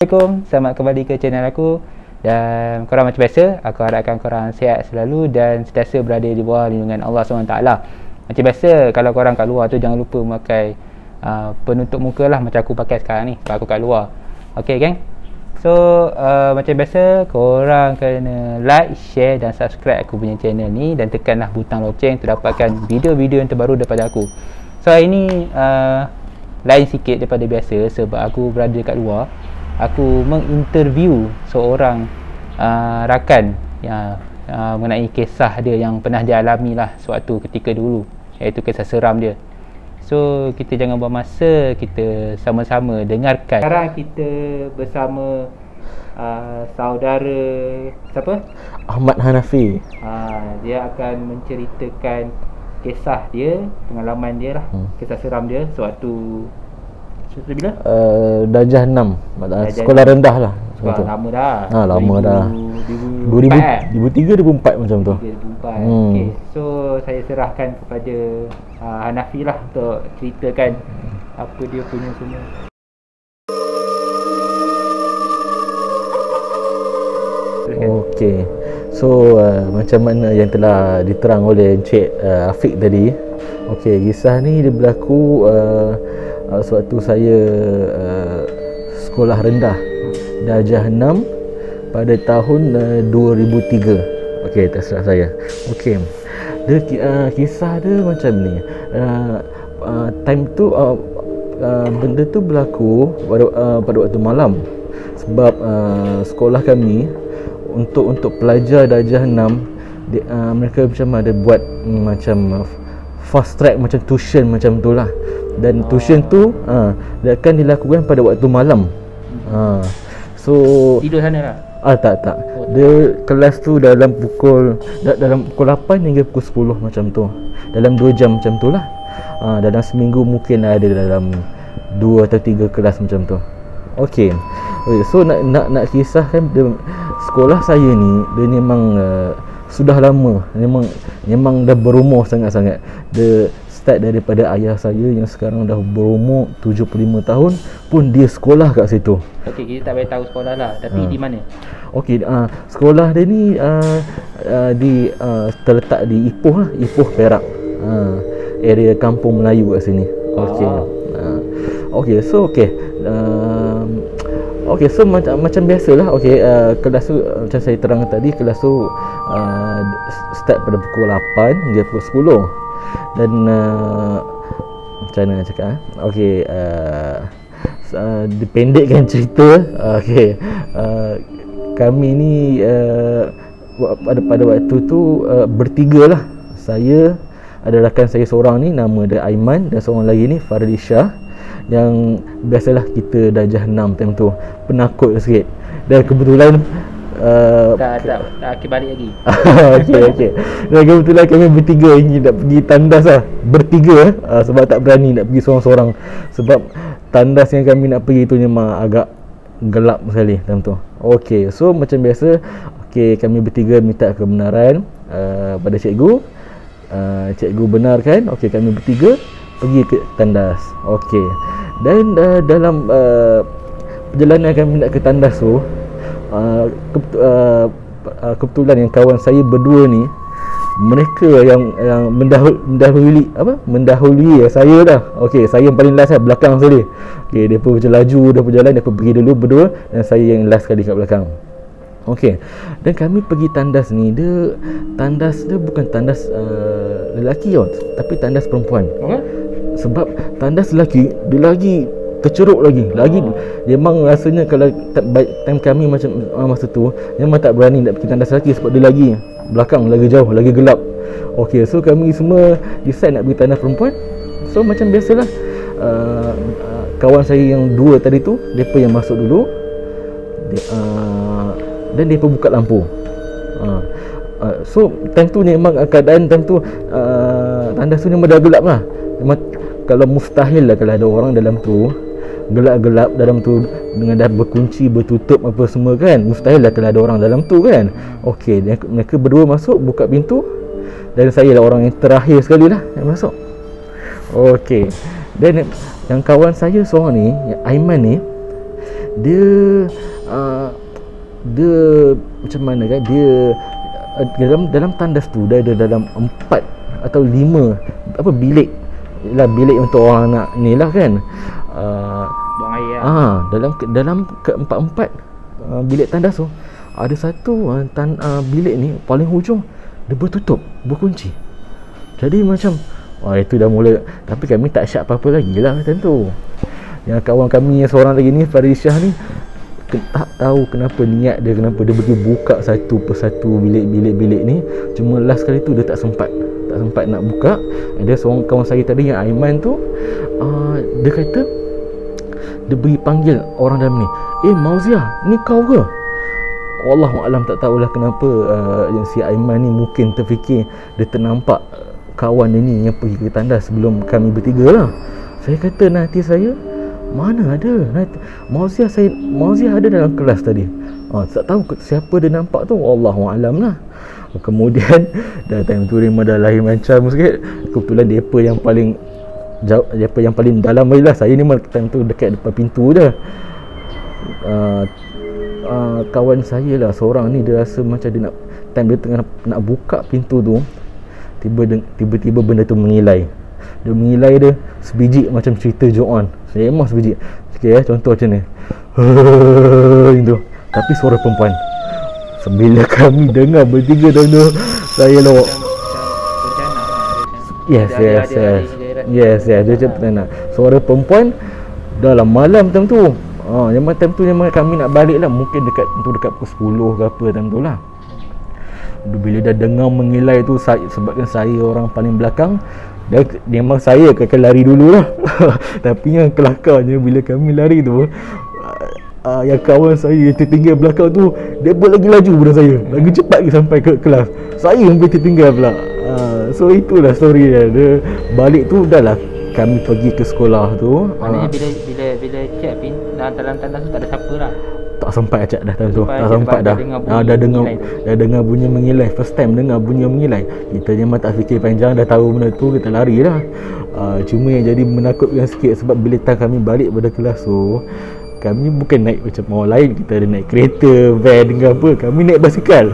Assalamualaikum, selamat kembali ke channel aku. Dan korang macam biasa, aku harapkan korang sihat selalu dan sentiasa berada di bawah lindungan Allah SWT. Macam biasa, kalau korang kat luar tu jangan lupa memakai penutup muka lah, macam aku pakai sekarang ni sebab aku kat luar. Ok geng. So macam biasa, korang kena like, share dan subscribe aku punya channel ni, dan tekanlah butang loceng untuk dapatkan video-video yang terbaru daripada aku. So hari ni lain sikit daripada biasa sebab aku berada kat luar. Aku menginterview seorang rakan yang mengenai kisah dia yang pernah dialami lah sewaktu ketika dulu, iaitu kisah seram dia. So kita jangan buang masa, kita sama-sama dengarkan. Sekarang kita bersama saudara siapa? Ahmad Hanafi. Dia akan menceritakan kisah dia, pengalaman dia lah, kisah seram dia sewaktu bila? Darjah 6, sekolah rendah lah. Lama dah. Lama dah. 2003 2004 macam tu. 2004. Okey. So saya serahkan kepada Hanafi lah untuk ceritakan apa dia punya semua. Okey. So macam mana yang telah diterang oleh Encik Afiq tadi. Okey, kisah ni dia berlaku sewaktu saya sekolah rendah darjah 6 pada tahun 2003. Okey, terserah saya. Okey, dia kisah dia macam ni. Time tu benda tu berlaku pada waktu malam. Sebab sekolah kami untuk pelajar darjah 6 mereka macam ada buat macam fast track macam tuition macam tu lah. Dan tuition tu dia akan dilakukan pada waktu malam. So tidur sana lah? Tak. Dia kelas tu dalam pukul 8 hingga pukul 10 macam tu. Dalam 2 jam macam tu lah. Dalam seminggu mungkin ada dalam 2 atau 3 kelas macam tu. Okey. So nak kisahkan dia, sekolah saya ni dia memang sudah lama, memang dah berumur sangat-sangat. Dia start daripada ayah saya yang sekarang dah berumur 75 tahun pun dia sekolah kat situ. Okey, kita tak payah tahu sekolah lah, tapi di mana? Okey, sekolah dia ni terletak di Ipoh lah, Ipoh Perak. Area kampung Melayu kat sini. Okey. Okey, so so macam biasalah. Okey, kelas tu macam saya terang tadi, kelas tu start pada pukul 8 hingga pukul 10. Dan macam mana nak cakap? Okey, dipendekkan cerita. Okey, kami ni pada waktu tu bertiga lah. Saya ada rakan saya seorang ni, nama dia Aiman, dan seorang lagi ni Fardisha, yang biasalah kita darjah 6 time tu penakut sikit. Dan kebetulan tak balik lagi. Okey. Dan kebetulan kami bertiga ini nak pergi tandas lah. Bertiga sebab tak berani nak pergi seorang-seorang. Sebab tandas yang kami nak pergi tu memang agak gelap sekali time tu. Okey, so macam biasa, okey, kami bertiga minta kebenaran pada cikgu. Cikgu benarkan, okey, kami bertiga pergi ke tandas. Okey. Dan dalam perjalanan kami nak ke tandas tu, kebetulan yang kawan saya berdua ni, mereka yang mendahului saya dah. Okey, saya yang paling last lah, belakang sekali. Okey, depa macam laju, dah berjalan, depa pergi dulu berdua, dan saya yang last sekali kat belakang. Okey, dan kami pergi tandas ni, tandas dia bukan tandas lelaki tau, tapi tandas perempuan. Sebab tandas lelaki dia lagi terceruk lagi memang rasanya kalau time kami macam masa tu memang tak berani nak pergi tandas lelaki sebab dia lagi belakang, lagi jauh, lagi gelap. Okey, so kami semua decide nak pergi tandas perempuan. So macam biasalah, kawan saya yang dua tadi tu, mereka yang masuk dulu, dan mereka buka lampu. So time tu memang keadaan time tu tandas tu memang dah gelap lah. Memang kalau mustahil lah kalau ada orang dalam tu, gelap-gelap dalam tu dengan dah berkunci, bertutup apa semua kan. Mustahil lah kalau ada orang dalam tu kan. Okey, mereka berdua masuk, buka pintu, dan saya lah orang yang terakhir sekali lah yang masuk. Okey, dan yang kawan saya seorang ni, yang Aiman ni, dia dia macam mana kan, dia dalam tandas tu dia ada dalam 4 atau 5 bilik lah, bilik untuk orang nak ni lah kan, buang air lah. dalam keempat-empat bilik tandas tu ada satu bilik ni paling hujung dia berkunci. Jadi macam itu dah mula, tapi kami tak syak apa-apa lagi lah tentu. Yang kawan kami yang seorang lagi ni, Farisyah ni, tak tahu kenapa niat dia, kenapa dia pergi buka satu persatu bilik-bilik ni. Cuma last kali tu dia tak sempat nak buka. Dia seorang kawan saya tadi yang Aiman tu, dia kata dia pergi panggil orang dalam ni, Mauziah, ni kau ke? Wallahualam, tak tahulah kenapa yang si Aiman ni mungkin terfikir dia ternampak kawan dia ni yang pergi ke tandas sebelum kami bertiga lah. Saya kata nanti saya, mana ada Mauziah ada dalam kelas tadi. Tak tahu siapa dia nampak tu, Wallahualam lah. Kemudian dah time tu memang dah lain macam sikit. Kebetulan depa yang paling jauh, depa yang paling dalam lah. Saya ni memang time tu dekat depan pintu je. Kawan saya lah seorang ni, dia rasa macam dia nak, time dia tengah nak buka pintu tu, tiba-tiba benda tu mengilai. Dia mengilai dia sebiji macam cerita Joan. Memang sebiji. Okay, contoh macam ni. Itu. Tapi suara perempuan. Bila kami dengar bertiga tu, saya lawak. Yes. Dia macam bencana. Suara perempuan dalam malam time tu. Memang time tu memang kami nak balik lah. Mungkin dekat pukul 10 ke apa time tu lah. Bila dah dengar mengilai tu, sebabkan saya orang paling belakang, memang saya akan lari dulu lah. Tapi yang kelakarnya bila kami lari tu, yang kawan saya yang tertinggal belakang tu, dia pun lagi laju daripada saya, lagi cepat lagi sampai ke kelas. Saya yang tertinggal pula. So itulah story dia. Balik tu dah lah kami pergi ke sekolah tu. Maknanya bila check dalam tandas tu tak ada siapa lah. Tak sempat acak dah time tu. Tak sempat dah. Dah dengar bunyi mengilai. First time dengar bunyi mengilai. Kita memang tak fikir panjang, dah tahu benda tu, kita lari lah. Cuma yang jadi menakutkan sikit, sebab bila kami balik pada kelas tu, kami bukan naik macam orang lain, kita ada naik kereta, van dengan apa, kami naik basikal.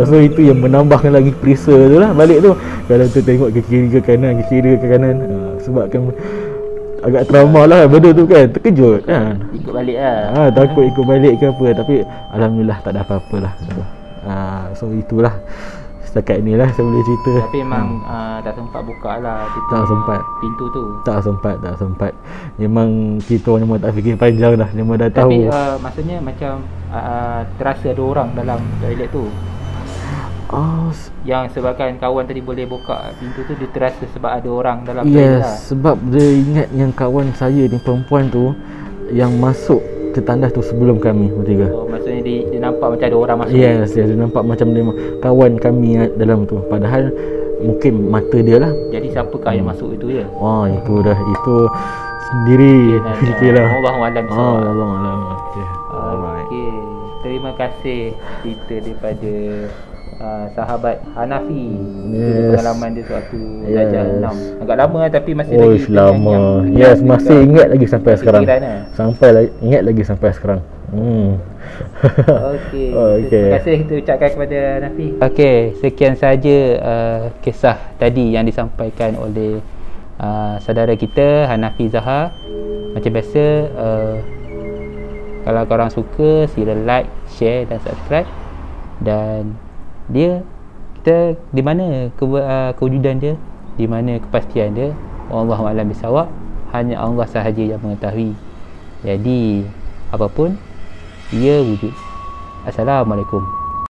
So itu yang menambahkan lagi perisa tu lah balik tu. Kalau tu tengok ke kiri ke kanan, sebab kan agak trauma lah benda tu kan, terkejut kan, ikut balik lah. Takut ikut balik ke apa, tapi Alhamdulillah tak ada apa-apa lah. So itulah setakat ni lah saya boleh cerita. Tapi memang tak sempat buka lah tak sempat pintu tu. Tak sempat. Memang kita orang memang tak fikir panjang dah, memang dah tahu. Tapi maksudnya macam terasa ada orang dalam toilet tu. Yang sebabkan kawan tadi boleh buka pintu tu, dia terasa sebab ada orang dalam toilet lah. Sebab dia ingat yang kawan saya ni, perempuan tu, yang masuk ke tandas tu sebelum kami bertiga. Maksudnya dia nampak macam ada orang masuk. Yes, dia nampak macam dia kawan kami dalam tu. Padahal mungkin mata dia lah. Jadi siapakah yang masuk itu ya? Itu dah, itu sendiri fikirlah. Allahualam. Allahualam. Okey. Terima kasih cerita daripada sahabat Hanafi. Pengalaman dia sewaktu darjah 6. Agak lama tapi masih lagi lama. Masih ingat lagi sampai sekarang. Ingat lagi sampai sekarang. Okey. Terima kasih kita ucapkan kepada Hanafi. Okey, sekian saja kisah tadi yang disampaikan oleh saudara kita Hanafi Zahar. Macam biasa, kalau korang suka, sila like, share dan subscribe. Dan kita di mana kewujudan dia, di mana kepastian dia, wallahu a'lam bisawab, hanya Allah sahaja yang mengetahui. Jadi apapun, ia wujud. Assalamualaikum.